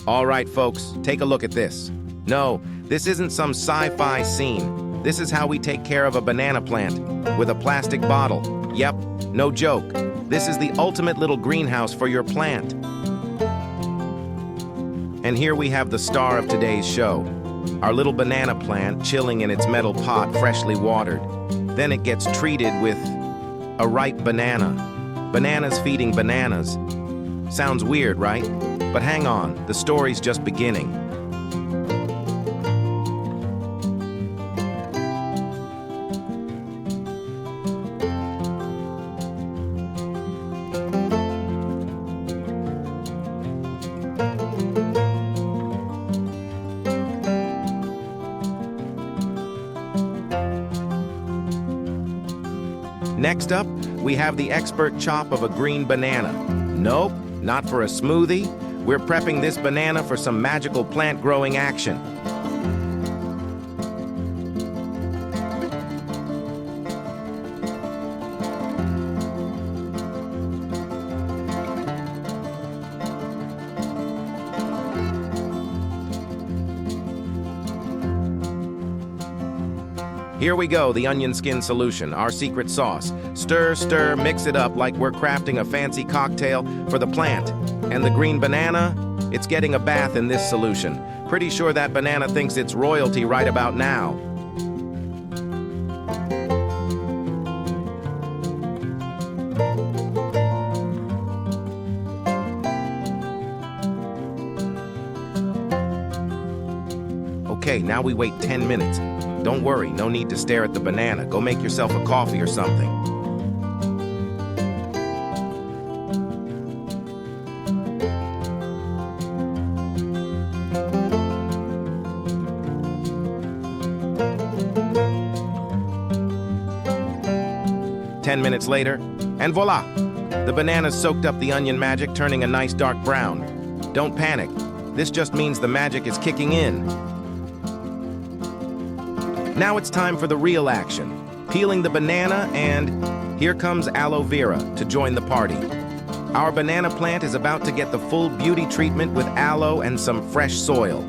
All right, folks, take a look at this. No, this isn't some sci-fi scene. This is how we take care of a banana plant with a plastic bottle. Yep, no joke. This is the ultimate little greenhouse for your plant. And here we have the star of today's show. Our little banana plant chilling in its metal pot, freshly watered. Then it gets treated with a ripe banana. Bananas feeding bananas. Sounds weird, right? But hang on, the story's just beginning. Next up, we have the expert chop of a green banana. Nope, not for a smoothie. We're prepping this banana for some magical plant growing action. Here we go, the onion skin solution, our secret sauce. Stir, stir, mix it up like we're crafting a fancy cocktail for the plant. And the green banana, it's getting a bath in this solution. Pretty sure that banana thinks it's royalty right about now. Okay, now we wait 10 minutes. Don't worry, no need to stare at the banana. Go make yourself a coffee or something. Ten minutes later, and voila! The banana's soaked up the onion magic, turning a nice dark brown. Don't panic. This just means the magic is kicking in. Now it's time for the real action. Peeling the banana, and here comes aloe vera to join the party. Our banana plant is about to get the full beauty treatment with aloe and some fresh soil.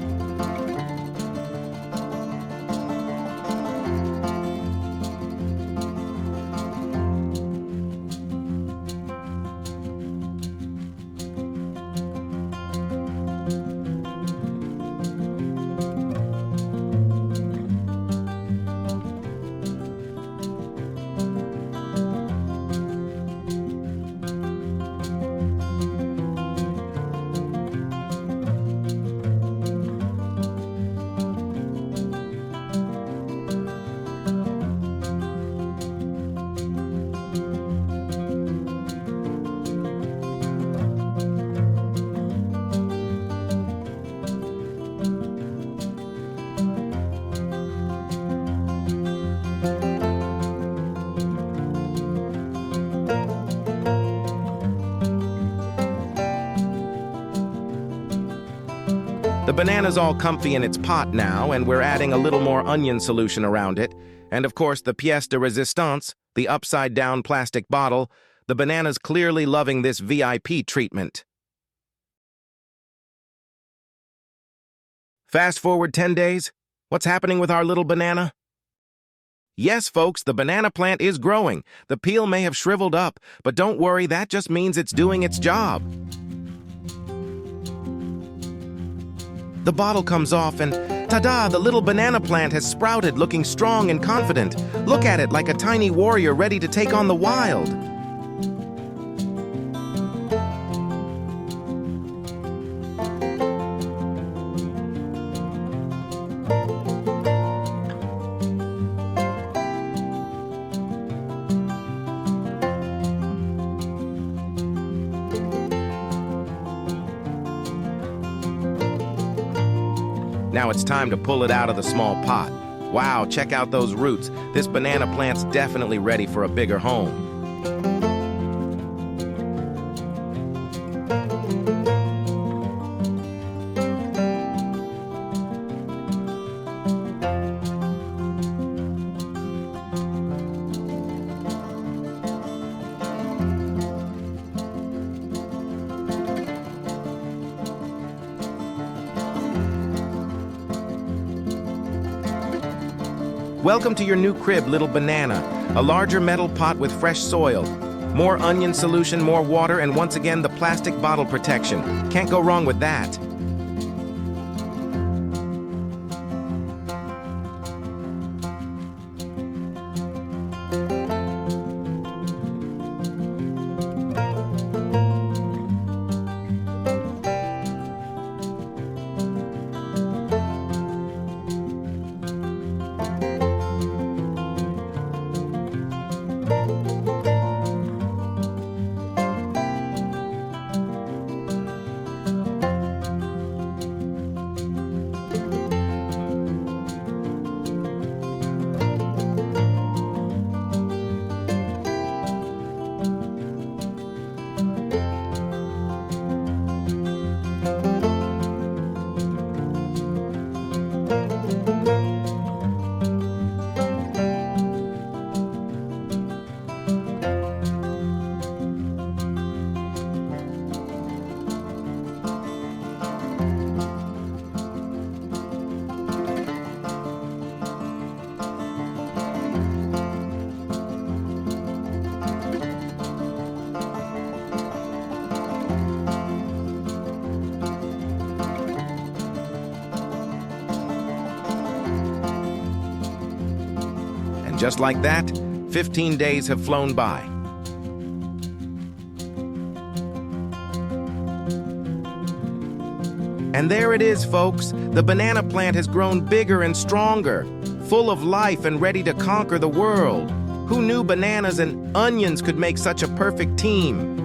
The banana's all comfy in its pot now, and we're adding a little more onion solution around it. And of course, the pièce de résistance, the upside-down plastic bottle. The banana's clearly loving this VIP treatment. Fast forward 10 days. What's happening with our little banana? Yes, folks, the banana plant is growing. The peel may have shriveled up, but don't worry, that just means it's doing its job. The bottle comes off and, ta-da, the little banana plant has sprouted, looking strong and confident. Look at it like a tiny warrior ready to take on the wild. Now it's time to pull it out of the small pot. Wow, check out those roots. This banana plant's definitely ready for a bigger home. Welcome to your new crib, little banana. A larger metal pot with fresh soil. More onion solution, more water, and once again, the plastic bottle protection. Can't go wrong with that. And just like that, 15 days have flown by. And there it is, folks. The banana plant has grown bigger and stronger, full of life and ready to conquer the world. Who knew bananas and onions could make such a perfect team?